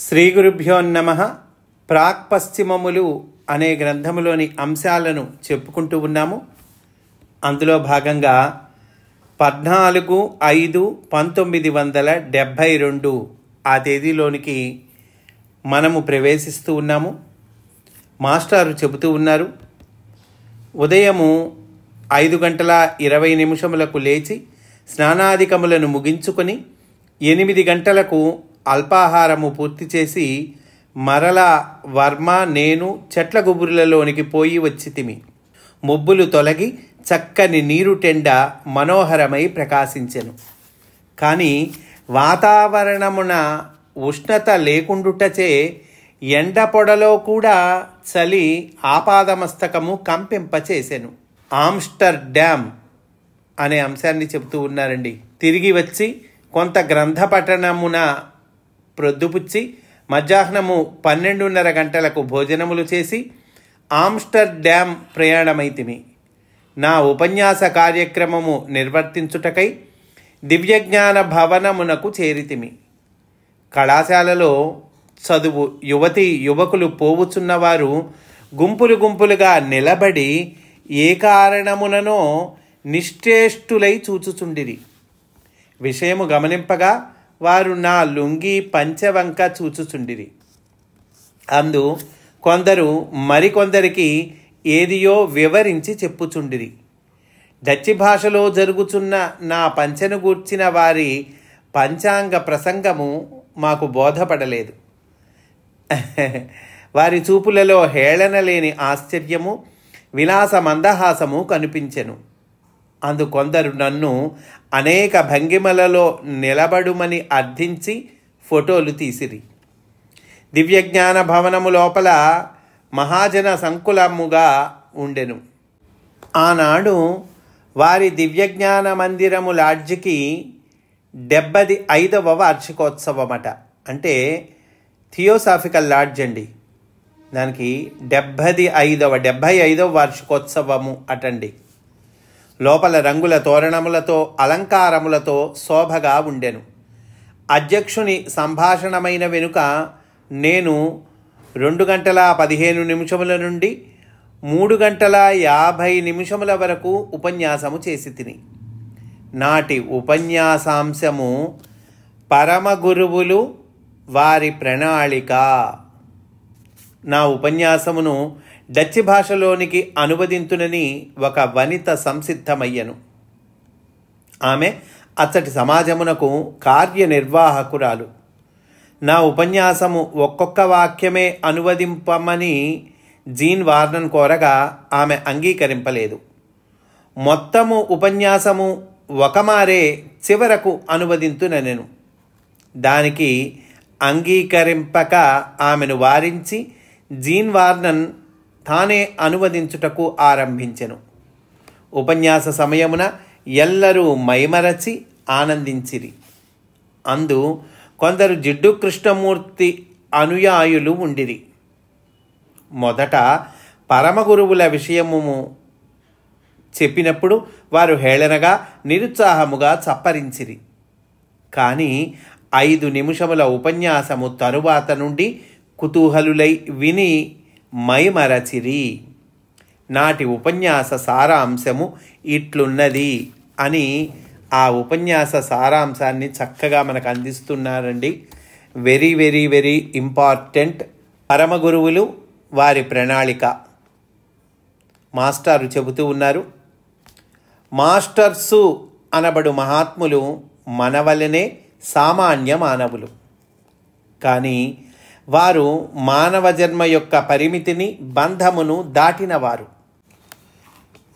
శ్రీ గురుభ్యో నమః. ప్రాక్పశ్చిమములు అనే గ్రంథములోని అంశాలను చెప్పుకుంటూ ఉన్నాము. అందులో భాగంగా 14/5/1972 ఆ తేదీలోనికి మనము ప్రవేశిస్తూ ఉన్నాము. మాస్టారు చెబుతూ ఉన్నారు, ఉదయము 5:20 లేచి స్నానాధికములను ముగించుకొని 8 గంటలకు అల్పాహారము పూర్తి చేసి మరలా వర్మ నేను చెట్ల గుబురులలోనికి పోయి వచ్చితిమి. ముబ్బులు తొలగి చక్కని నీరు టెండ మనోహరమై ప్రకాశించెను. కానీ వాతావరణమున ఉష్ణత లేకుండుటచే ఎండ పొడలో కూడా చలి ఆపాదమస్తకము కంపింపచేసెను. ఆమ్స్టర్ డ్యామ్ అనే అంశాన్ని చెబుతూ ఉన్నారండి. తిరిగి వచ్చి కొంత గ్రంథ పఠనమున ప్రొద్దుపుచ్చి మధ్యాహ్నము 12:30 గంటలకు భోజనములు చేసి ఆమ్స్టర్ డ్యామ్ ప్రయాణమైతిమి. నా ఉపన్యాస కార్యక్రమము నిర్వర్తించుటకై దివ్యజ్ఞాన భవనమునకు చేరితిమి. కళాశాలలో చదువు యువతీ యువకులు పోవుచున్నవారు గుంపులు గుంపులుగా నిలబడి ఏ కారణముననో నిశ్చేష్టులై చూచుచుండిరి. విషయము గమనింపగా వారు నా లుంగి పంచవంక చూచుచుండిరి. అందు కొందరు మరికొందరికి ఏదియో వివరించి చెప్పుచుండిరి. డచ్చి భాషలో జరుగుచున్న నా పంచెను గూర్చిన వారి పంచాంగ ప్రసంగము మాకు బోధపడలేదు. వారి చూపులలో హేళన లేని ఆశ్చర్యము, విలాస మందహాసము కనిపించెను. అందు కొందరు నన్ను అనేక భంగిమలలో నిలబడుమని అర్థించి ఫోటోలు తీసిరి. దివ్యజ్ఞాన భవనము లోపల మహాజన సంకులముగా ఉండెను. ఆనాడు వారి దివ్యజ్ఞాన మందిరము లాడ్జికి 75వ వార్షికోత్సవమట. అంటే థియోసాఫికల్ లాడ్జ్ అండి. దానికి 75వ వార్షికోత్సవము అటండి. లోపల రంగుల తోరణములతో అలంకారములతో శోభగా ఉండెను. అధ్యక్షుని సంభాషణమైన వెనుక నేను 2:15 నుండి 3:50 వరకు ఉపన్యాసము చేసి తిని. నాటి ఉపన్యాసాంశము పరమ గురువులు వారి ప్రణాళిక. నా ఉపన్యాసమును డచ్చి భాషలోనికి అనువదింతునని ఒక వనిత సంసిద్ధమయ్యను. ఆమె అచ్చటి సమాజమునకు కార్యనిర్వాహకురాలు. నా ఉపన్యాసము ఒక్కొక్క వాక్యమే అనువదింపమని జీన్ వార్నన్ కోరగా ఆమె అంగీకరింపలేదు. మొత్తము ఉపన్యాసము ఒకమారే చివరకు అనువదింతునెను. దానికి అంగీకరింపక ఆమెను వారించి జీన్ వార్నన్ తానే అనువదించుటకు ఆరంభించెను. ఉపన్యాస సమయమున ఎల్లరూ మైమరచి ఆనందించిరి. అందు కొందరు జిడ్డు కృష్ణమూర్తి అనుయాయులు ఉండిరి. మొదట పరమగురువుల విషయము చెప్పినప్పుడు వారు హేళనగా నిరుత్సాహముగా చప్పరించిరి. కానీ 5 నిమిషముల ఉపన్యాసము తరువాత నుండి కుతూహలులై విని మైమరచిరి. నాటి ఉపన్యాస సారాంశము ఇట్లున్నది అని ఆ ఉపన్యాస సారాంశాన్ని చక్కగా మనకు అందిస్తున్నారండి. Very very very important. పరమగురువులు వారి ప్రణాళిక. మాస్టారు చెబుతూ ఉన్నారు, మాస్టర్సు అనబడు మహాత్ములు మనవలనే సామాన్య మానవులు. కానీ వారు మానవ జన్మ యొక్క పరిమితిని, బంధమును దాటినవారు.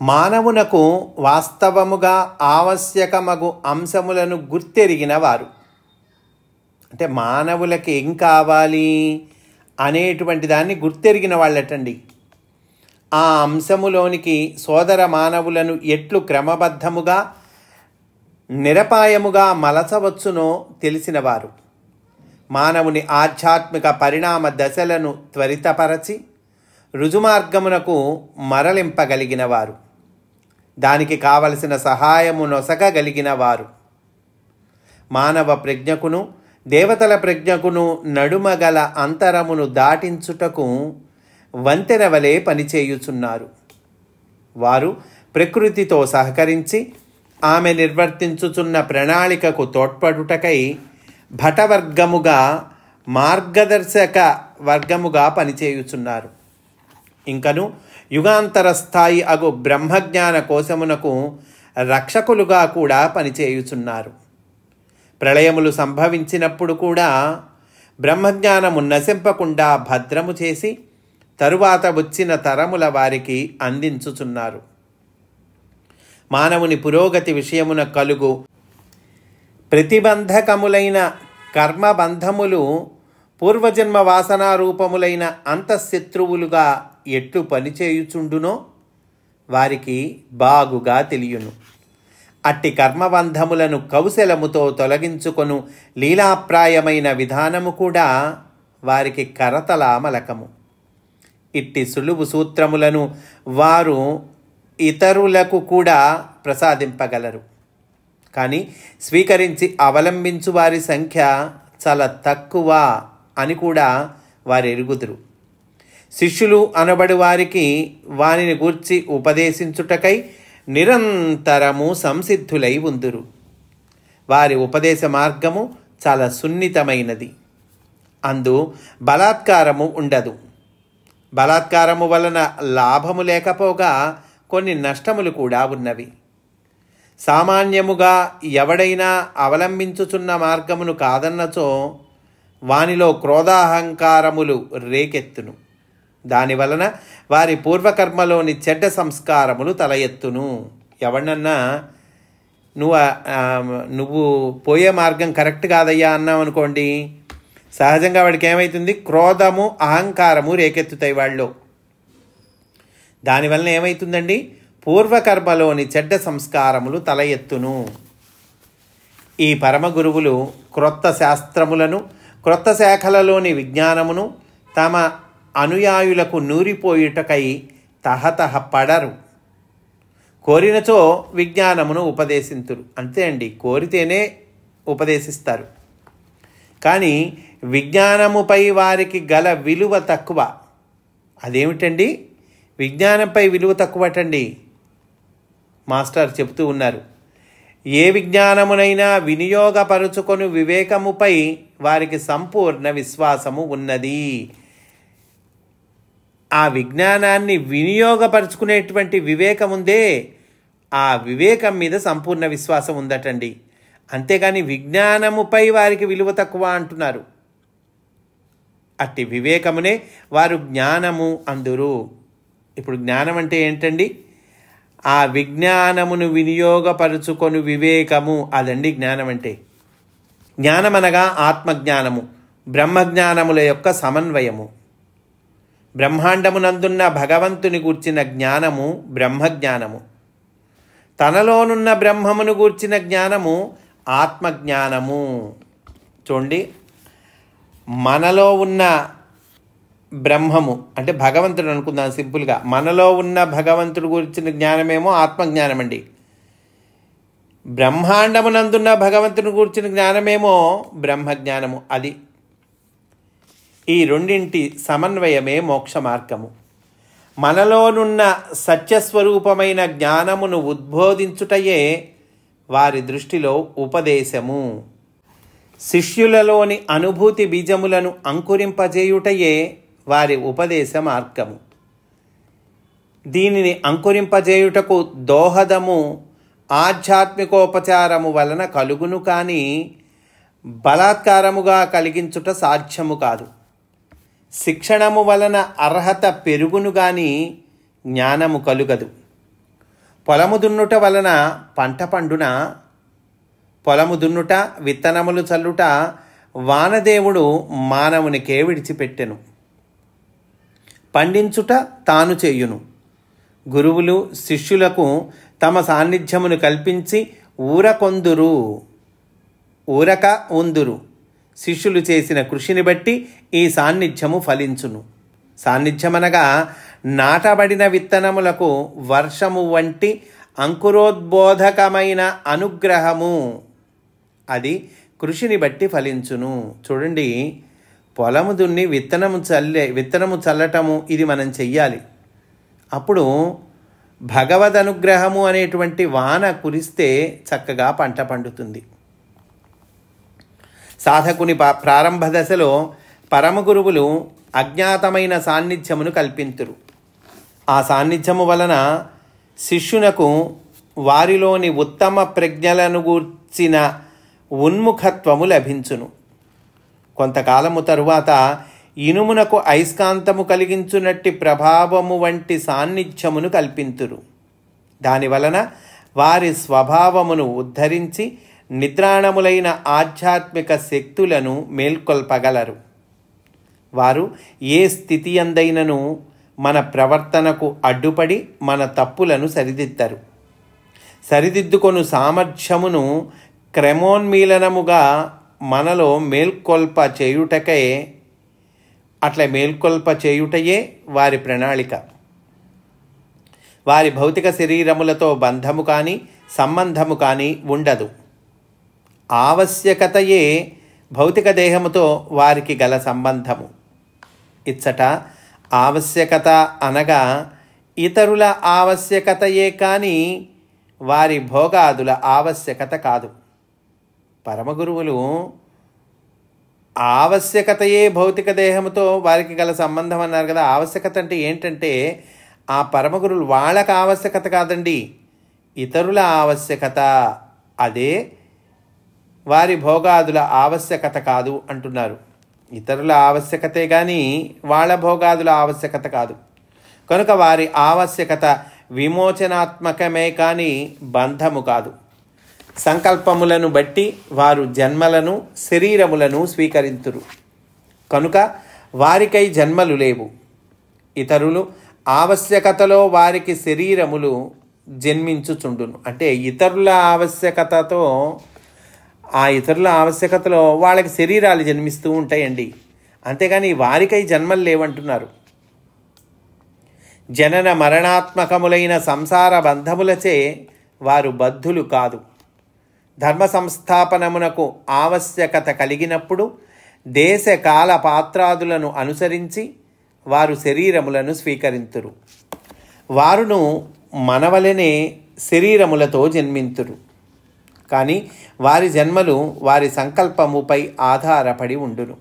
మానవునకు వాస్తవముగా ఆవశ్యకమగు అంశములను గుర్తెరిగిన వారు. అంటే మానవులకి ఏం కావాలి అనేటువంటి దాన్ని గుర్తెరిగిన వాళ్ళటండి. ఆ అంశములోనికి సోదర మానవులను ఎట్లు క్రమబద్ధముగా నిరపాయముగా మలచవచ్చునో తెలిసినవారు. మానవుని ఆధ్యాత్మిక పరిణామ దశలను త్వరితపరచి రుజుమార్గమునకు మరలింపగలిగిన వారు. దానికి కావలసిన సహాయము నొసగగలిగిన వారు. మానవ ప్రజ్ఞకును దేవతల ప్రజ్ఞకును నడుమగల అంతరమును దాటించుటకు వంతెన వలె పనిచేయుచున్నారు. వారు ప్రకృతితో సహకరించి ఆమె నిర్వర్తించుచున్న ప్రణాళికకు తోడ్పడుటకై భటవర్గముగా, మార్గదర్శక వర్గముగా పనిచేయుచున్నారు. ఇంకను యుగాంతర స్థాయి అగు బ్రహ్మజ్ఞాన కోశమునకు రక్షకులుగా కూడా పనిచేయుచున్నారు. ప్రళయములు సంభవించినప్పుడు కూడా బ్రహ్మజ్ఞానము నశింపకుండా భద్రము చేసి తరువాత వచ్చిన తరముల వారికి అందించుచున్నారు. మానవుని పురోగతి విషయమున కలుగు ప్రతిబంధకములైన కర్మబంధములు పూర్వజన్మ వాసనారూపములైన అంతఃశత్రువులుగా ఎట్లు పనిచేయుచుండునో వారికి బాగుగా తెలియను. అట్టి కర్మబంధములను కౌశలముతో తొలగించుకొను లీలాప్రాయమైన విధానము కూడా వారికి కరతలామలకము. ఇట్టి సులువు సూత్రములను వారు ఇతరులకు కూడా ప్రసాదింపగలరు. కానీ స్వీకరించి అవలంబించు వారి సంఖ్య చాలా తక్కువ అని కూడా వారు ఎరుగుదురు. శిష్యులు అనబడి వారికి వానిని గూర్చి ఉపదేశించుటకై నిరంతరము సంసిద్ధులై ఉందురు. వారి ఉపదేశ మార్గము చాలా సున్నితమైనది. అందు బలాత్కారము ఉండదు. బలాత్కారము వలన లాభము లేకపోగా కొన్ని నష్టములు కూడా ఉన్నవి. సామాన్యముగా ఎవడైనా అవలంబించుచున్న మార్గమును కాదన్నచో వానిలో క్రోధాహంకారములు రేకెత్తును. దానివలన వారి పూర్వకర్మలోని చెడ్డ సంస్కారములు తల ఎత్తును. ఎవడన్నా నువ్వు పోయే మార్గం కరెక్ట్ కాదయ్యా అన్నావు అనుకోండి, సహజంగా వాడికి ఏమవుతుంది? క్రోధము, అహంకారము రేకెత్తుతాయి వాళ్ళు. దానివలన ఏమవుతుందండి? పూర్వకర్మలోని చెడ్డ సంస్కారములు తల ఎత్తును. ఈ పరమ గురువులు క్రొత్త శాస్త్రములను, క్రొత్త శాఖలలోని విజ్ఞానమును తమ అనుయాయులకు నూరిపోయుటకై తహతహ పడరు. కోరినచో విజ్ఞానమును ఉపదేశింతురు. అంతే అండి, కోరితేనే ఉపదేశిస్తారు. కానీ విజ్ఞానముపై వారికి గల విలువ తక్కువ. అదేమిటండి? విజ్ఞానంపై విలువ తక్కువటండి. మాస్టర్ చెప్తూ ఉన్నారు, ఏ విజ్ఞానమునైనా వినియోగపరుచుకొని వివేకముపై వారికి సంపూర్ణ విశ్వాసము ఉన్నది. ఆ విజ్ఞానాన్ని వినియోగపరుచుకునేటువంటి వివేకం ఉందే, ఆ వివేకం మీద సంపూర్ణ విశ్వాసం ఉందటండి. అంతేగాని విజ్ఞానముపై వారికి విలువ తక్కువ అంటున్నారు. అట్టి వివేకమునే వారు జ్ఞానము అందురు. ఇప్పుడు జ్ఞానం అంటే ఏంటండి? ఆ విజ్ఞానమును వినియోగపరుచుకొని వివేకము, అదండి జ్ఞానం అంటే. జ్ఞానం అనగా ఆత్మజ్ఞానము, బ్రహ్మజ్ఞానముల యొక్క సమన్వయము. బ్రహ్మాండమునందున్న భగవంతుని గూర్చిన జ్ఞానము బ్రహ్మజ్ఞానము. తనలోనున్న బ్రహ్మమును గూర్చిన జ్ఞానము ఆత్మజ్ఞానము. చూడండి, మనలో ఉన్న బ్రహ్మము అంటే భగవంతుడు అనుకుందాం సింపుల్గా. మనలో ఉన్న భగవంతుడు గురించిన జ్ఞానమేమో ఆత్మజ్ఞానం అండి. బ్రహ్మాండమునందున్న భగవంతుని గురించిన జ్ఞానమేమో బ్రహ్మజ్ఞానము. అది ఈ రెండింటి సమన్వయమే మోక్ష మార్గము. మనలోనున్న సత్యస్వరూపమైన జ్ఞానమును ఉద్బోధించుటయే వారి దృష్టిలో ఉపదేశము. శిష్యులలోని అనుభూతి బీజములను అంకురింపజేయుటయే వారి ఉపదేశ మార్గము. దీనిని అంకురింపజేయుటకు దోహదము ఆధ్యాత్మికోపచారము వలన కలుగును, కానీ బలాత్కారముగా కలిగించుట సాధ్యము కాదు. శిక్షణము వలన అర్హత పెరుగును గాని జ్ఞానము కలుగదు. పొలము దున్నుట వలన పంట పండున? పొలము దున్నుట, విత్తనములు చల్లుట వానదేవుడు మానవునికే విడిచిపెట్టెను. పండించుట తాను చేయును. గురువులు శిష్యులకు తమ సాన్నిధ్యమును కల్పించి ఊరక ఉందురు. శిష్యులు చేసిన కృషిని బట్టి ఈ సాన్నిధ్యము ఫలించును. సాన్నిధ్యమనగా నాటబడిన విత్తనములకు వర్షము వంటి అంకురోద్బోధకమైన అనుగ్రహము. అది కృషిని బట్టి ఫలించును. చూడండి, పొలము దున్ని విత్తనము చల్లటము ఇది మనం చెయ్యాలి. అప్పుడు భగవద్ అనుగ్రహము అనేటువంటి వాన కురిస్తే చక్కగా పంట పండుతుంది. సాధకుని ప్రారంభ దశలో పరమ గురువులు అజ్ఞాతమైన సాన్నిధ్యమును కల్పింతురు. ఆ సాన్నిధ్యము వలన శిష్యునకు వారిలోని ఉత్తమ ప్రజ్ఞలను గూర్చిన ఉన్ముఖత్వము లభించును. కొంతకాలము తరువాత ఇనుమునకు అయస్కాంతము కలిగించునట్టి ప్రభావము వంటి సాన్నిధ్యమును కల్పింతురు. దానివలన వారి స్వభావమును ఉద్ధరించి నిద్రాణములైన ఆధ్యాత్మిక శక్తులను మేల్కొల్పగలరు. వారు ఏ స్థితి అందైనను మన ప్రవర్తనకు అడ్డుపడి మన తప్పులను సరిదిద్దరు. సరిదిద్దుకొను సామర్థ్యమును క్రమోన్మీలనముగా మనలో మేల్కొల్ప చేయుటయే వారి ప్రణాళిక. వారి భౌతిక శరీరములతో బంధము కానీ సంబంధము కానీ ఉండదు. ఆవశ్యకతయే భౌతిక దేహముతో వారికి గల సంబంధము. ఇచ్చట ఆవశ్యకత అనగా ఇతరుల ఆవశ్యకతయే కానీ వారి భోగాదుల ఆవశ్యకత కాదు. పరమగురువులు ఆవశ్యకతయే భౌతిక దేహంతో వారికి గల సంబంధం అన్నారు కదా. ఆవశ్యకత అంటే ఏంటంటే ఆ పరమగురువులు వాళ్ళకి ఆవశ్యకత కాదండి, ఇతరుల ఆవశ్యకత. అదే వారి భోగాదుల ఆవశ్యకత కాదు అంటున్నారు. ఇతరుల ఆవశ్యకతే కానీ వాళ్ళ భోగాదుల ఆవశ్యకత కాదు. కనుక వారి ఆవశ్యకత విమోచనాత్మకమే కానీ బంధము కాదు. సంకల్పములను బట్టి వారు జన్మలను శరీరములను స్వీకరింతురు. కనుక వారికై జన్మలు లేవు. ఇతరులు ఆవశ్యకతలో వారికి శరీరములు జన్మించుచుండును. అంటే ఇతరుల ఆవశ్యకతలో వాళ్ళకి శరీరాలు జన్మిస్తూ ఉంటాయండి. అంతేగాని వారికై జన్మలు లేవంటున్నారు. జనన మరణాత్మకములైన సంసార బంధములచే వారు బద్ధులు కాదు. ధర్మ సంస్థాపనమునకు ఆవశ్యకత కలిగినప్పుడు దేశ కాల పాత్రాదులను అనుసరించి వారు శరీరములను స్వీకరింతురు. వారును మనవలనే శరీరములతో జన్మింతురు. కానీ వారి జన్మలు వారి సంకల్పముపై ఆధారపడి ఉండును.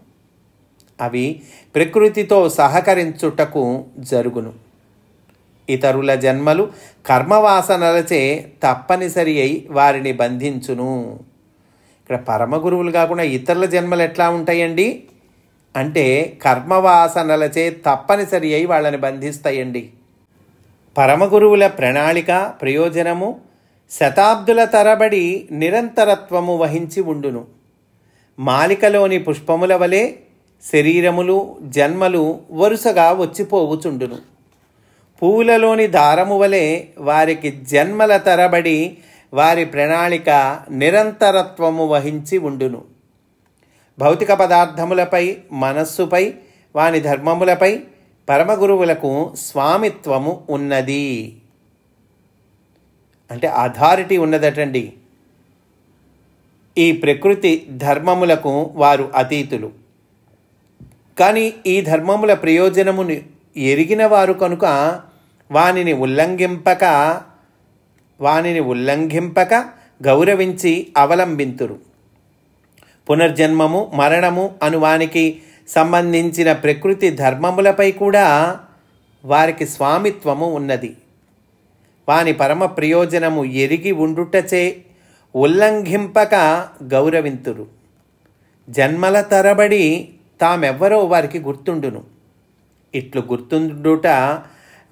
అవి ప్రకృతితో సహకరించుటకు జరుగును. ఇతరుల జన్మలు కర్మవాసనలచే తప్పనిసరి అయి వారిని బంధించును. ఇక్కడ పరమగురువులు కాకుండా ఇతరుల జన్మలు ఎట్లా ఉంటాయండి అంటే కర్మవాసనలచే తప్పనిసరి అయి వాళ్ళని బంధిస్తాయండి. పరమగురువుల ప్రణాళిక ప్రయోజనము శతాబ్దుల తరబడి నిరంతరత్వము వహించి ఉండును. మాలికలోని పుష్పముల వలె శరీరములు జన్మలు వరుసగా వచ్చిపోవుచుండును. పూలలోని దారము వలె వారికి జన్మల తరబడి వారి ప్రణాళిక నిరంతరత్వము వహించి ఉండును. భౌతిక పదార్థములపై మనస్సుపై వాని ధర్మములపై పరమగురువులకు స్వామిత్వము ఉన్నది. అంటే అథారిటీ ఉన్నదటండి. ఈ ప్రకృతి ధర్మములకు వారు అతీతులు. కానీ ఈ ధర్మముల ప్రయోజనమును ఎరిగిన వారు కనుక వానిని ఉల్లంఘింపక గౌరవించి అవలంబింతురు. పునర్జన్మము మరణము అనువానికి సంబంధించిన ప్రకృతి ధర్మములపై కూడా వారికి స్వామిత్వము ఉన్నది. వాని పరమ ప్రయోజనము ఎరిగి ఉండుటచే ఉల్లంఘింపక గౌరవింతురు. జన్మల తరబడి తామెవ్వరో వారికి గుర్తుండును. ఇట్లు గుర్తుండుట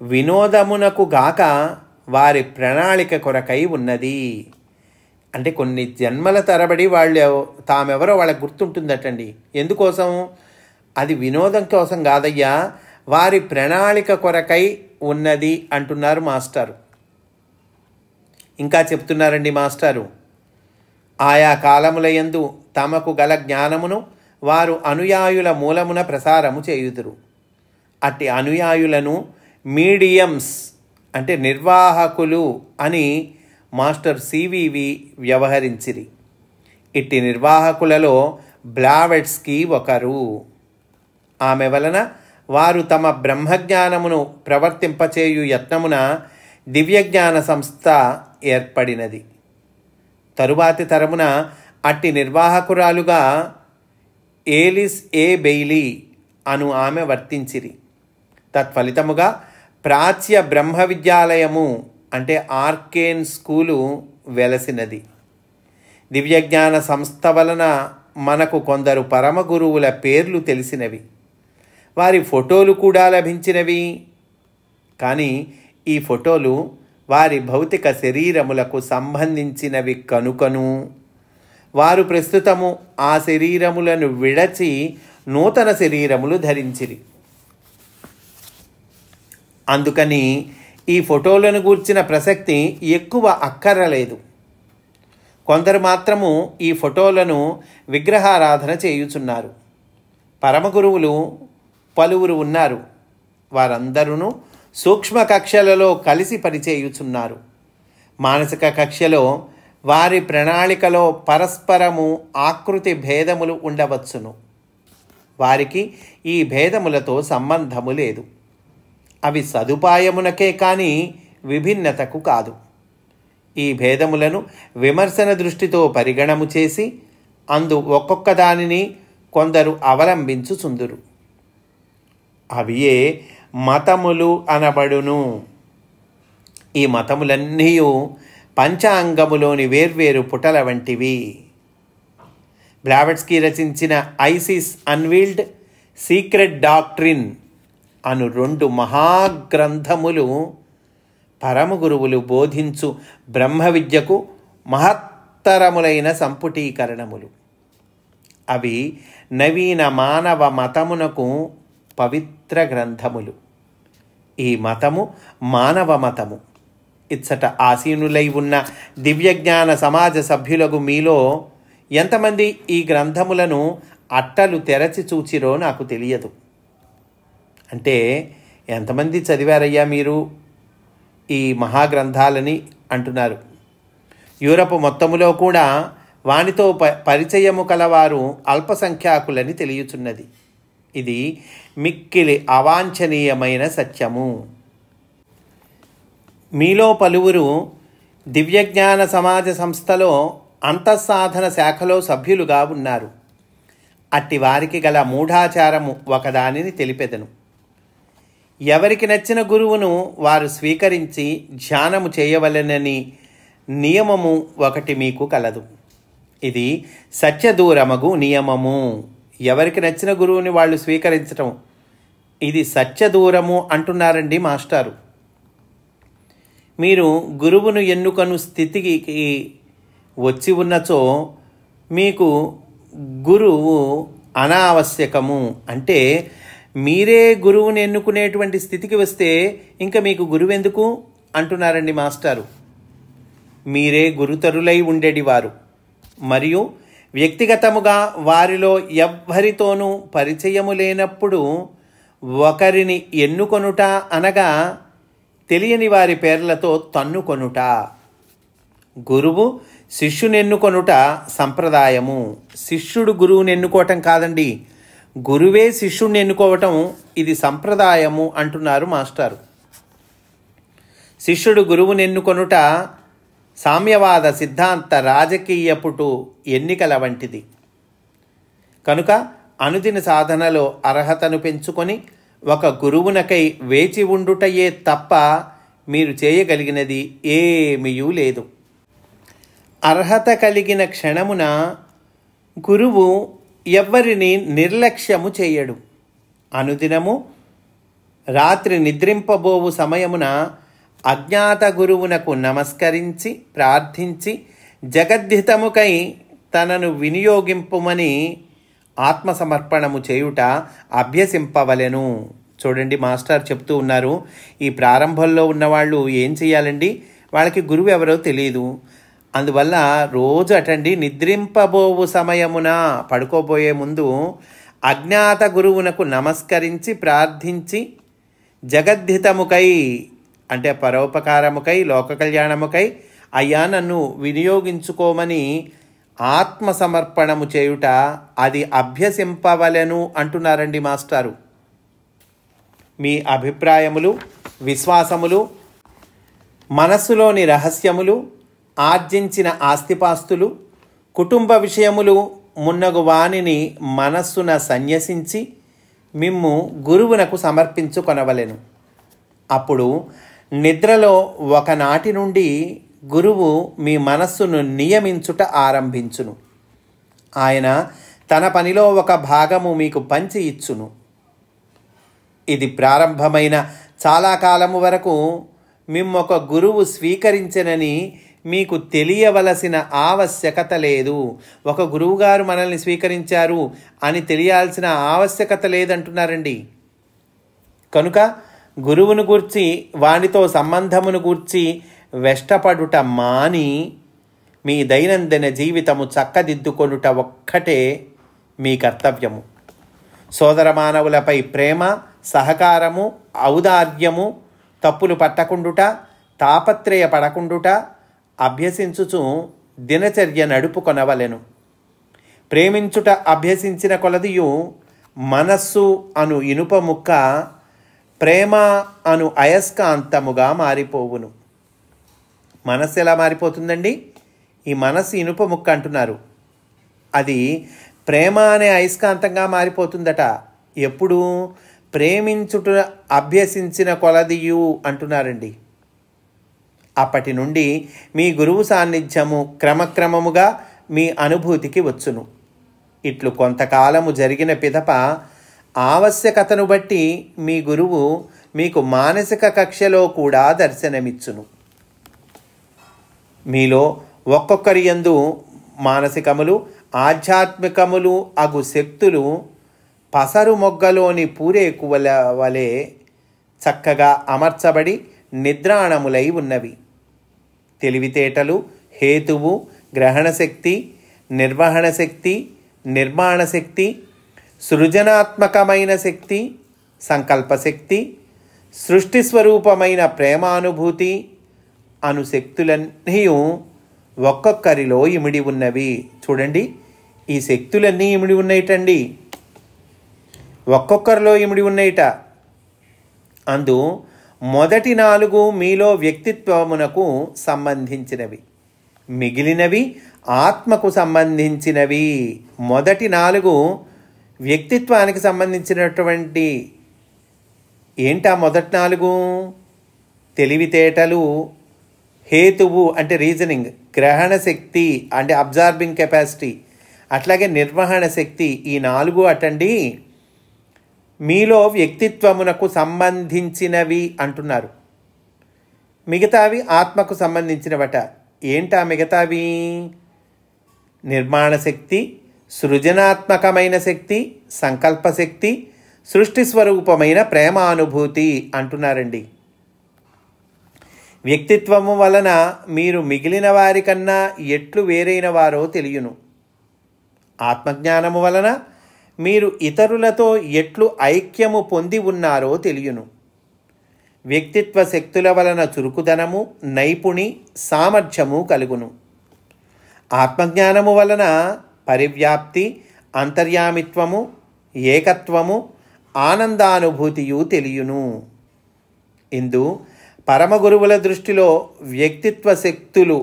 వినోదమునకు గాక వారి ప్రణాళిక కొరకై ఉన్నది. అంటే కొన్ని జన్మల తరబడి వాళ్ళు తామెవరో వాళ్ళకి గుర్తుంటుందటండి. ఎందుకోసం? అది వినోదం కోసం కాదయ్యా, వారి ప్రణాళిక కొరకై ఉన్నది అంటున్నారు మాస్టారు. ఇంకా చెప్తున్నారండి మాస్టారు, ఆయా కాలములయందు తమకు గల జ్ఞానమును వారు అనుయాయుల మూలమున ప్రసారము చేయుదురు. అట్టి అనుయాయులను మీడియమ్స్ అంటే నిర్వాహకులు అని మాస్టర్ సివివి వ్యవహరించిరి. ఇట్టి నిర్వాహకులలో బ్లావెట్స్కీ ఒకరు. ఆమె వలన వారు తమ బ్రహ్మజ్ఞానమును ప్రవర్తింపచేయు యత్నమున దివ్యజ్ఞాన సంస్థ ఏర్పడినది. తరువాతి తరమున అట్టి నిర్వాహకురాలుగా ఏలిస్ ఏ బెయిలీ అను ఆమె వర్తించిరి. తత్ఫలితముగా ప్రాచ్య బ్రహ్మ విద్యాలయము అంటే ఆర్కేన్ స్కూలు వెలసినది. దివ్యజ్ఞాన సంస్థ వలన మనకు కొందరు పరమ గురువుల పేర్లు తెలిసినవి, వారి ఫోటోలు కూడా లభించినవి. కానీ ఈ ఫోటోలు వారి భౌతిక శరీరములకు సంబంధించినవి కనుకను వారు ప్రస్తుతము ఆ శరీరములను విడచి నూతన శరీరములు ధరించిరి. అందుకని ఈ ఫోటోలను గూర్చిన ప్రసక్తి ఎక్కువ అక్కరలేదు. కొందరు మాత్రము ఈ ఫోటోలను విగ్రహారాధన చేయుచున్నారు. పరమగురువులు పలువురు ఉన్నారు. వారందరూ సూక్ష్మ కక్షలలో కలిసి పనిచేయుచున్నారు. మానసిక కక్షలో వారి ప్రణాళికలో పరస్పరము ఆకృతి భేదములు ఉండవచ్చును. వారికి ఈ భేదములతో సంబంధము లేదు. అవి సదుపాయమునకే కానీ విభిన్నతకు కాదు. ఈ భేదములను విమర్శన దృష్టితో పరిగణము చేసి అందు ఒక్కొక్క దానిని కొందరు అవలంబించుచుందురు. అవియే మతములు అనబడును. ఈ మతములన్నీ పంచాంగములోని వేర్వేరు పుటల వంటివి. బ్లావెట్స్కీ రచించిన ఐసిస్ అన్వీల్డ్, సీక్రెట్ డాక్ట్రిన్ అను 2 మహాగ్రంథములు పరమగురువులు బోధించు బ్రహ్మ విద్యకు మహత్తరములైన సంపుటీకరణములు. అవి నవీన మానవ మతమునకు పవిత్ర గ్రంథములు. ఈ మతము మానవ మతము. ఇచ్చట ఆసీనులై ఉన్న దివ్యజ్ఞాన సమాజ సభ్యులకు మీలో ఎంతమంది ఈ గ్రంథములను అట్టలు తెరచి చూచిరో నాకు తెలియదు. అంటే ఎంతమంది చదివారయ్యా మీరు ఈ మహాగ్రంథాలని అంటున్నారు. యూరప్ మొత్తములో కూడా వానితో పరిచయము కలవారు అల్పసంఖ్యాకులని తెలియచున్నది. ఇది మిక్కిలి అవాంఛనీయమైన సత్యము. మీలో పలువురు దివ్యజ్ఞాన సమాజ సంస్థలో అంతఃసాధన శాఖలో సభ్యులుగా ఉన్నారు. అట్టి వారికి గల మూఢాచారము ఒకదానిని తెలిపెదను. ఎవరికి నచ్చిన గురువును వారు స్వీకరించి ధ్యానము చేయవలెనని నియమము ఒకటి మీకు కలదు. ఇది సత్యదూరమగు నియమము. ఎవరికి నచ్చిన గురువుని వాళ్ళు స్వీకరించటం, ఇది సత్యదూరము అంటున్నారండి మాస్టారు. మీరు గురువును ఎన్నుకొను స్థితికి వచ్చి ఉన్నచో మీకు గురువు అనావశ్యకము. అంటే మీరే గురువుని ఎన్నుకునేటువంటి స్థితికి వస్తే ఇంకా మీకు గురువు ఎందుకు అంటున్నారండి మాస్టారు. మీరే గురుతరులై ఉండేటివారు మరియు వ్యక్తిగతముగా వారిలో ఎవ్వరితోనూ పరిచయము లేనప్పుడు ఒకరిని ఎన్నుకొనుట అనగా తెలియని వారి పేర్లతో తన్నుకొనుట. గురువు శిష్యుని ఎన్నుకొనుట సంప్రదాయము. శిష్యుడు గురువుని ఎన్నుకోవటం కాదండి, గురువే శిష్యుడిని ఎన్నుకోవటం ఇది సంప్రదాయము అంటున్నారు మాస్టారు. శిష్యుడు గురువుని ఎన్నుకొనుట సామ్యవాద సిద్ధాంత రాజకీయపుటు ఎన్నికల వంటిది. కనుక అనుదిన సాధనలో అర్హతను పెంచుకొని ఒక గురువునకై వేచి ఉండుటయే తప్ప మీరు చేయగలిగినది ఏమీయూ లేదు. అర్హత కలిగిన క్షణమున గురువు ఎవ్వరిని నిర్లక్ష్యము చేయడు. అనుదినము రాత్రి నిద్రింపబోవు సమయమున అజ్ఞాత గురువునకు నమస్కరించి ప్రార్థించి జగద్ధితముకై తనను వినియోగింపుమని ఆత్మసమర్పణము చేయుట అభ్యసింపవలెను. చూడండి మాస్టర్ చెప్తూ ఉన్నారు, ఈ ప్రారంభంలో ఉన్నవాళ్ళు ఏం చేయాలండి, వాళ్ళకి గురువు ఎవరో తెలియదు. అందువల్ల రోజు అటండి నిద్రింపబోవు సమయమున పడుకోబోయే ముందు అజ్ఞాత గురువునకు నమస్కరించి ప్రార్థించి జగద్ధితముకై అంటే పరోపకారముకై లోక కళ్యాణముకై అయ్యా నన్ను వినియోగించుకోమని ఆత్మసమర్పణము చేయుట అది అభ్యసింపవలెను అంటున్నారండి మాస్టారు. మీ అభిప్రాయములు, విశ్వాసములు, మనస్సులోని రహస్యములు, ఆర్జించిన ఆస్తిపాస్తులు, కుటుంబ విషయములు మున్నగు వానిని మనస్సున సన్యసించి మిమ్ము గురువునకు సమర్పించుకొనవలెను. అప్పుడు నిద్రలో ఒకనాటి నుండి గురువు మీ మనస్సును నియమించుట ఆరంభించును. ఆయన తన పనిలో ఒక భాగము మీకు పంచి ఇచ్చును. ఇది ప్రారంభమైన చాలా కాలము వరకు మిమ్మొక గురువు స్వీకరించనని మీకు తెలియవలసిన ఆవశ్యకత లేదు. ఒక గురువుగారు మనల్ని స్వీకరించారు అని తెలియాల్సిన ఆవశ్యకత లేదంటున్నారండి. కనుక గురువును గూర్చి, వానితో సంబంధమును గూర్చి వెష్టపడుట మాని మీ దైనందిన జీవితము చక్కదిద్దుకొనుట ఒక్కటే మీ కర్తవ్యము. సోదర మానవులపై ప్రేమ, సహకారము, ఔదార్యము, తప్పులు పట్టకుండుట, తాపత్రయపడకుండుట అభ్యసించుచు దినచర్య నడుపుకొనవలెను. ప్రేమించుట అభ్యసించిన కొలదియు మనస్సు అను ఇనుప ముక్క ప్రేమ అను అయస్కాంతముగా మారిపోవును. మనస్సు ఎలా మారిపోతుందండి? ఈ మనస్సు ఇనుప ముక్క అంటున్నారు, అది ప్రేమ అనే అయస్కాంతంగా మారిపోతుందట. ఎప్పుడు? ప్రేమించుట అభ్యసించిన కొలదియు అంటున్నారండి. అప్పటి నుండి మీ గురువు సాన్నిధ్యము క్రమక్రమముగా మీ అనుభూతికి వచ్చును. ఇట్లు కొంతకాలము జరిగిన పిదప ఆవశ్యకతను బట్టి మీ గురువు మీకు మానసిక కక్షలో కూడా దర్శనమిచ్చును. మీలో ఒక్కొక్కరి యందు మానసికములు, ఆధ్యాత్మికములు అగు శక్తులు పసరు మొగ్గలోని పూరేకువల వలె చక్కగా అమర్చబడి నిద్రాణములై ఉన్నవి. తెలివితేటలు, హేతువు, గ్రహణ శక్తి, నిర్వహణ శక్తి, నిర్మాణ శక్తి, సృజనాత్మకమైన శక్తి, సంకల్పశక్తి, సృష్టి స్వరూపమైన ప్రేమానుభూతి అను శక్తులన్నీ ఒక్కొక్కరిలో ఇమిడి ఉన్నవి. చూడండి, ఈ శక్తులన్నీ ఇమిడి ఉన్నాయిటండి, ఒక్కొక్కరిలో ఇమిడి ఉన్నాయిట. అందు మొదటి 4 మీలో వ్యక్తిత్వమునకు సంబంధించినవి, మిగిలినవి ఆత్మకు సంబంధించినవి. మొదటి 4 వ్యక్తిత్వానికి సంబంధించినటువంటి ఏంటా? మొదటి 4 తెలివితేటలు, హేతువు అంటే రీజనింగ్, గ్రహణ శక్తి అంటే అబ్జార్బింగ్ కెపాసిటీ, అట్లాగే నిర్వహణ శక్తి. ఈ 4 అటండి మీలో వ్యక్తిత్వమునకు సంబంధించినవి అంటున్నారు. మిగతావి ఆత్మకు సంబంధించినవట. ఏంటా మిగతావి? నిర్మాణ శక్తి, సృజనాత్మకమైన శక్తి, సంకల్పశక్తి, సృష్టి స్వరూపమైన ప్రేమానుభూతి అంటున్నారండి. వ్యక్తిత్వము వలన మీరు మిగిలిన వారికన్నా ఎట్లు వేరైన వారో తెలియను. ఆత్మజ్ఞానము వలన మీరు ఇతరులతో ఎట్లు ఐక్యము పొంది ఉన్నారో తెలియను. వ్యక్తిత్వ శక్తుల వలన చురుకుదనము, నైపుణి, సామర్థ్యము కలుగును. ఆత్మజ్ఞానము వలన పరివ్యాప్తి, అంతర్యామిత్వము, ఏకత్వము, ఆనందానుభూతియు తెలియను. ఇందు పరమగురువుల దృష్టిలో వ్యక్తిత్వ శక్తులు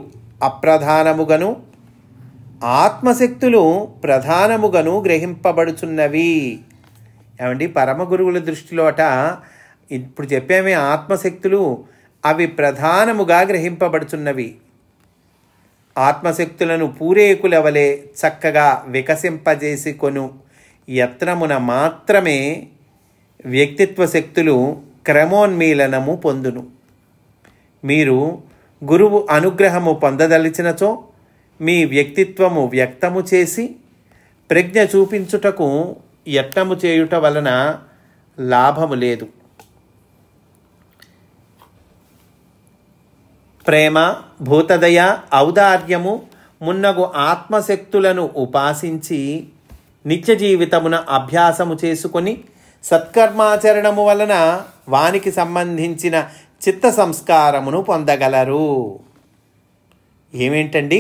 అప్రధానముగను, ఆత్మశక్తులు ప్రధానముగను గ్రహింపబడుచున్నవి. ఏమండి, పరమగురువుల దృష్టిలో ఇప్పుడు చెప్పేమే ఆత్మశక్తులు, అవి ప్రధానముగా గ్రహింపబడుచున్నవి. ఆత్మశక్తులను పూరేకుల వలె చక్కగా వికసింపజేసి కొను యత్నమున మాత్రమే వ్యక్తిత్వ శక్తులు క్రమోన్మీలనము పొందును. మీరు గురువు అనుగ్రహము పొందదలిచినచో మీ వ్యక్తిత్వము వ్యక్తము చేసి ప్రజ్ఞ చూపించుటకు యత్నము చేయుట వలన లాభము లేదు. ప్రేమ, భూతదయ, ఔదార్యము మున్నగు ఆత్మశక్తులను ఉపాసించి నిత్య జీవితమున అభ్యాసము చేసుకొని సత్కర్మాచరణము వలన వానికి సంబంధించిన చిత్త సంస్కారమును పొందగలరు. ఏమేంటండి?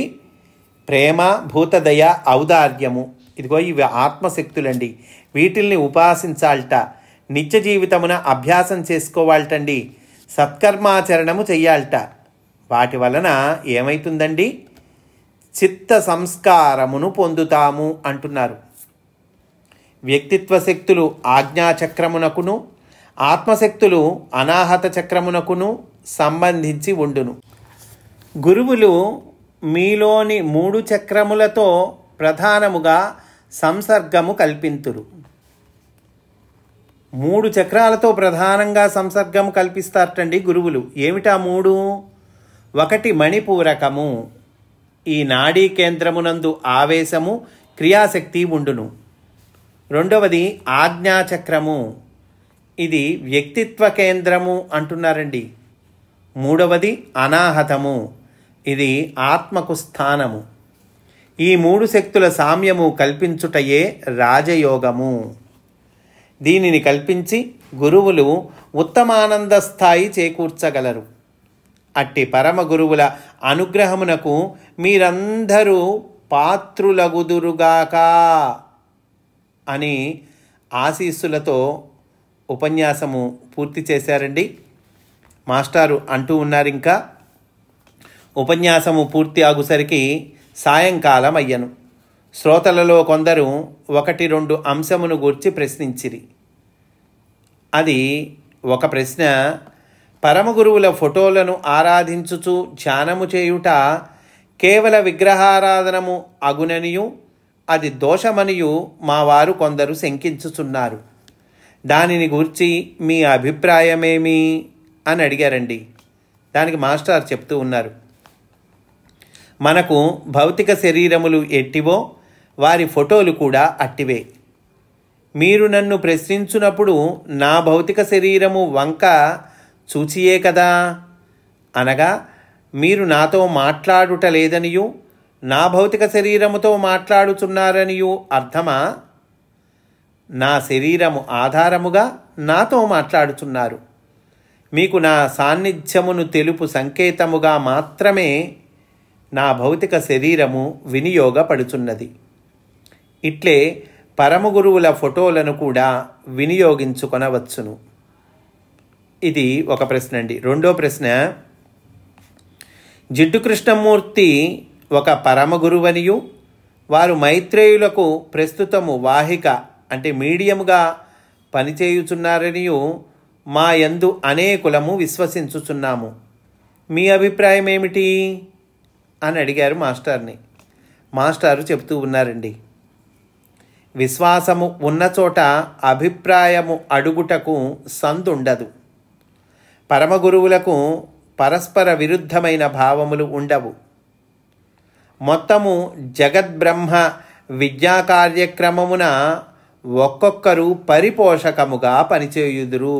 ప్రేమ, భూతదయ, ఔదార్యము. ఇదిగో ఇవి ఆత్మశక్తులండి. వీటిల్ని ఉపాసించాలట, నిత్య జీవితమున అభ్యాసం చేసుకోవాలటండి, సత్కర్మాచరణము చెయ్యాలట. వాటి వలన ఏమవుతుందండి? చిత్త సంస్కారమును పొందుతాము అంటున్నారు. వ్యక్తిత్వ శక్తులు ఆజ్ఞాచక్రమునకును, ఆత్మశక్తులు అనాహత చక్రమునకును సంబంధించి ఉండును. గురువులు మీలోని 3 చక్రములతో ప్రధానముగా సంసర్గము కల్పింతురు. 3 చక్రాలతో ప్రధానంగా సంసర్గము కల్పిస్తారటండి గురువులు. ఏమిటా 3? 1 మణిపూరకము, ఈ నాడీ కేంద్రమునందు ఆవేశము, క్రియాశక్తి ఉండును. 2వది ఆజ్ఞాచక్రము, ఇది వ్యక్తిత్వ కేంద్రము అంటున్నారండి. 3వది అనాహతము, ఇది ఆత్మకు స్థానము. ఈ 3 శక్తుల సామ్యము కల్పించుటయే రాజయోగము. దీనిని కల్పించి గురువులు ఉత్తమానంద స్థాయి చేకూర్చగలరు. అట్టి పరమ గురువుల అనుగ్రహమునకు మీరందరూ పాత్రులగుదురుగాక అని ఆశీస్సులతో ఉపన్యాసము పూర్తి చేశారండి. మాస్టారు అంటూ ఉన్నారు, ఇంకా ఉపన్యాసము పూర్తి ఆగుసరికి సాయంకాలం అయ్యను. శ్రోతలలో కొందరు 1-2 అంశమును గూర్చి ప్రశ్నించిరి. అది ఒక ప్రశ్న, పరమగురువుల ఫోటోలను ఆరాధించుచు ధ్యానము చేయుట కేవల విగ్రహారాధనము అగుననియు అది దోషమనియు మా వారు కొందరు శంకించుచున్నారు. దానిని గూర్చి మీ అభిప్రాయమేమి అని అడిగారండి. దానికి మాస్టర్ చెప్తూ ఉన్నారు, మనకు భౌతిక శరీరములు ఎట్టివో వారి ఫోటోలు కూడా అట్టివే. మీరు నన్ను ప్రశ్నించున్నప్పుడు నా భౌతిక శరీరము వంక చూచియే కదా, అనగా మీరు నాతో మాట్లాడుట లేదనియు నా భౌతిక శరీరముతో మాట్లాడుచున్నారనియు అర్థమా? నా శరీరము ఆధారముగా నాతో మాట్లాడుచున్నారు. మీకు నా సాన్నిధ్యమును తెలుపు సంకేతముగా మాత్రమే నా భౌతిక శరీరము వినియోగపడుచున్నది. ఇట్లే పరమగురువుల ఫోటోలను కూడా వినియోగించుకొనవచ్చును. ఇది ఒక ప్రశ్న అండి. 2వ ప్రశ్న, జిడ్డు కృష్ణమూర్తి ఒక పరమగురువనియు వారు మైత్రేయులకు ప్రస్తుతము వాహిక అంటే మీడియంగా పనిచేయుచున్నారనియు మా యందు అనేకులము విశ్వసించుచున్నాము. మీ అభిప్రాయం ఏమిటి అని అడిగారు మాస్టర్ని. మాస్టారు చెప్తూ ఉన్నారండి, విశ్వాసము ఉన్న చోట అభిప్రాయము అడుగుటకు సందుండదు. పరమగురువులకు పరస్పర విరుద్ధమైన భావములు ఉండవు. మొత్తము జగద్బ్రహ్మ విద్యా కార్యక్రమమున ఒక్కొక్కరు పరిపోషకముగా పనిచేయుదురు.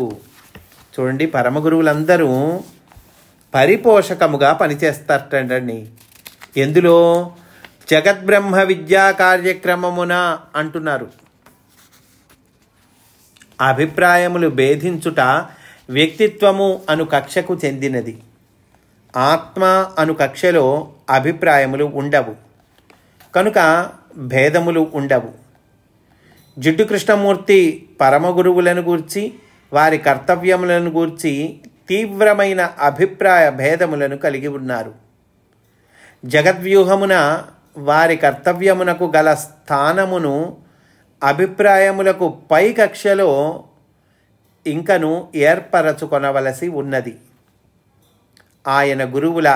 చూడండి, పరమగురువులందరూ పరిపోషకముగా పనిచేస్తారటండి. ఎందులో? జగద్బ్రహ్మ విద్యా కార్యక్రమమున అంటున్నారు. అభిప్రాయములు భేదించుట వ్యక్తిత్వము అను కక్షకు చెందినది. ఆత్మ అను కక్షలో అభిప్రాయములు ఉండవు, కనుక భేదములు ఉండవు. జిడ్డు కృష్ణమూర్తి పరమగురువులను గూర్చి వారి కర్తవ్యములను గూర్చి తీవ్రమైన అభిప్రాయ భేదములను కలిగి ఉన్నారు. జగద్వ్యూహమున వారి కర్తవ్యమునకు గల స్థానమును అభిప్రాయములకు పై కక్షలో ఇంకను ఏర్పరచుకొనవలసి ఉన్నది. ఆయన గురువుల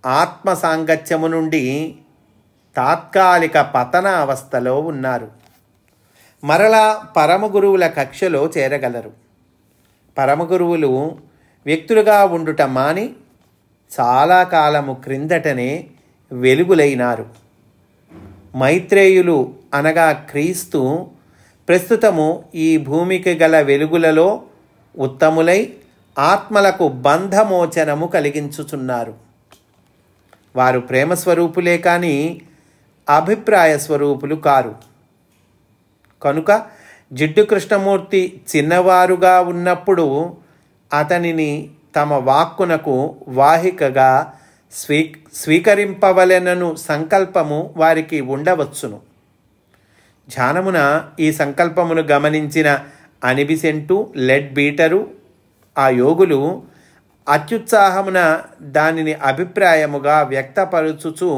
ఆత్మ సాంగత్యము నుండి తాత్కాలిక పతన అవస్థలో ఉన్నారు. మరలా పరమగురువుల కక్షలో చేరగలరు. పరమగురువులు వ్యక్తులుగా ఉండుట మాని చాలా కాలము క్రిందటనే వెలుగులైనారు. మైత్రేయులు అనగా క్రీస్తు ప్రస్తుతము ఈ భూమికి గల వెలుగులలో ఉత్తములై ఆత్మలకు బంధమోచనము కలిగించుచున్నారు. వారు ప్రేమస్వరూపులే కానీ అభిప్రాయ స్వరూపులు కారు. కనుక జిడ్డు కృష్ణమూర్తి చిన్నవారుగా ఉన్నప్పుడు అతనిని తమ వాక్కునకు వాహికగా స్వీకరింపవలెనను సంకల్పము వారికి ఉండవచ్చును. ధ్యానమున ఈ సంకల్పమును గమనించిన అనిబిసెంటు, లెడ్ బీటరు ఆ యోగులు అత్యుత్సాహమున దానిని అభిప్రాయముగా వ్యక్తపరుచుచు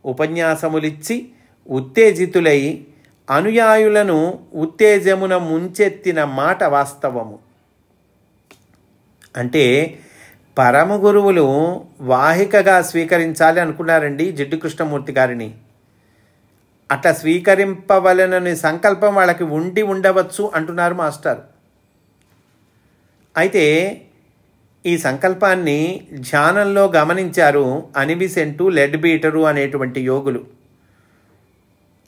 ఉపన్యాసములిచ్చి ఉత్తేజితులై అనుయాయులను ఉత్తేజమున ముంచెత్తిన మాట వాస్తవము. అంటే పరమ గురువులు వాహికగా స్వీకరించాలి అనుకున్నారండి జిడ్డు కృష్ణమూర్తి గారిని. అట్లా స్వీకరింపవలనని సంకల్పం వాళ్ళకి ఉండవచ్చు అంటున్నారు మాస్టర్. అయితే ఈ సంకల్పాన్ని ధ్యానంలో గమనించారు అనిబిసెంటు, లెడ్ బీటరు అనేటువంటి యోగులు.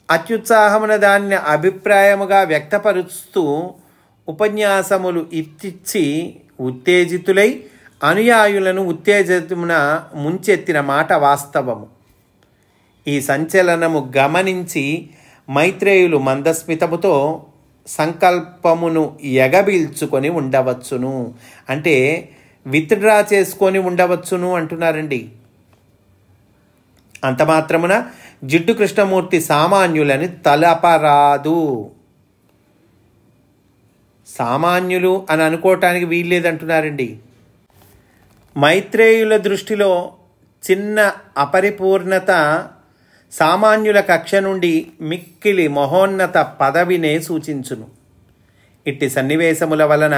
అత్యుత్సాహమున దాన్ని అభిప్రాయముగా వ్యక్తపరుస్తూ ఉపన్యాసములు ఇచ్చి ఉత్తేజితులై అనుయాయులను ఉత్తేజమున ముంచెత్తిన మాట వాస్తవము. ఈ సంచలనము గమనించి మైత్రేయులు మందస్మితముతో సంకల్పమును ఎగబీల్చుకొని ఉండవచ్చును, అంటే విత్డ్రా చేసుకొని ఉండవచ్చును అంటున్నారండి. అంత మాత్రమున జిడ్డు కృష్ణమూర్తి సామాన్యులని తలపరాదు. సామాన్యులు అని అనుకోవటానికి వీల్లేదంటున్నారండి. మైత్రేయుల దృష్టిలో చిన్న అపరిపూర్ణత సామాన్యుల కక్ష నుండి మిక్కిలి మహోన్నత పదవినే సూచించును. ఇట్టి సన్నివేశముల వలన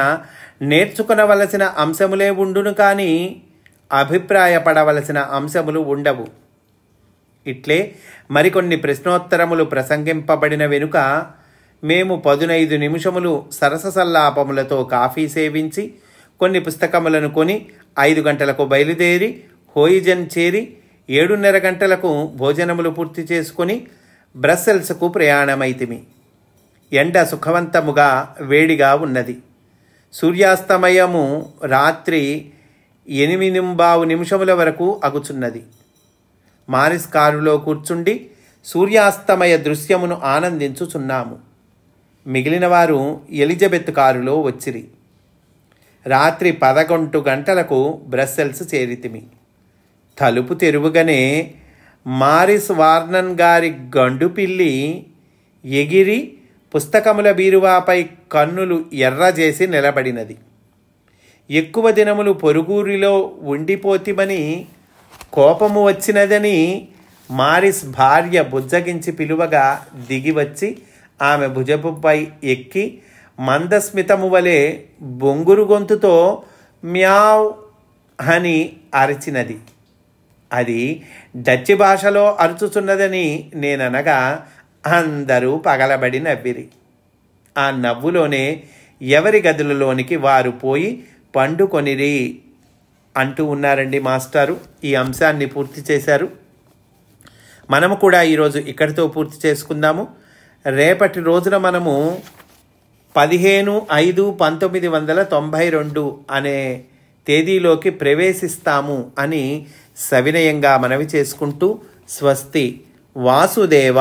నేర్చుకునవలసిన అంశములే ఉండును, కానీ అభిప్రాయపడవలసిన అంశములు ఉండవు. ఇట్లే మరికొన్ని ప్రశ్నోత్తరములు ప్రసంగింపబడిన వెనుక మేము 15 నిమిషములు సరస సల్లాపములతో కాఫీ సేవించి కొన్ని పుస్తకములను కొని 5 గంటలకు బయలుదేరి హోయిజన్ చేరి 7:30 గంటలకు భోజనములు పూర్తి చేసుకొని బ్రస్సెల్స్కు ప్రయాణమైతిమి. ఎండ సుఖవంతముగా వేడిగా ఉన్నది. సూర్యాస్తమయము రాత్రి 8:15 వరకు అగుచున్నది. మారిస్ కారులో కూర్చుండి సూర్యాస్తమయ దృశ్యమును ఆనందించుచున్నాము. మిగిలిన వారు ఎలిజబెత్ కారులో వచ్చిరి. రాత్రి 11 గంటలకు బ్రస్సెల్స్ చేరితిమి. తలుపు తెరువుగానే మారిస్ వార్నన్ గారి గండు పిల్లి ఎగిరి పుస్తకముల బీరువాపై కన్నులు ఎర్రజేసి నిలబడినది. ఎక్కువ దినములు పొరుగురిలో ఉండిపోతిమని కోపము వచ్చినదని మారిస్ భార్య బుజ్జగించి పిలువగా దిగివచ్చి ఆమె భుజపుపై ఎక్కి మందస్మితము వలె బొంగురు గొంతుతో మ్యావ్ అని అరిచినది. అది డచ్ భాషలో అరుచుచున్నదని నేననగా అందరూ పగలబడి నవ్విరి. ఆ నవ్వులోనే ఎవరి గదులలోనికి వారు పోయి పండుకొనిరి అంటూ ఉన్నారండి మాస్టారు. ఈ అంశాన్ని పూర్తి చేశారు. మనము కూడా ఈరోజు ఇక్కడితో పూర్తి చేసుకుందాము. రేపటి రోజున మనము 15/5/1992 అనే తేదీలోకి ప్రవేశిస్తాము అని సవినయంగా మనవి చేసుకుంటూ స్వస్తి. వాసుదేవ.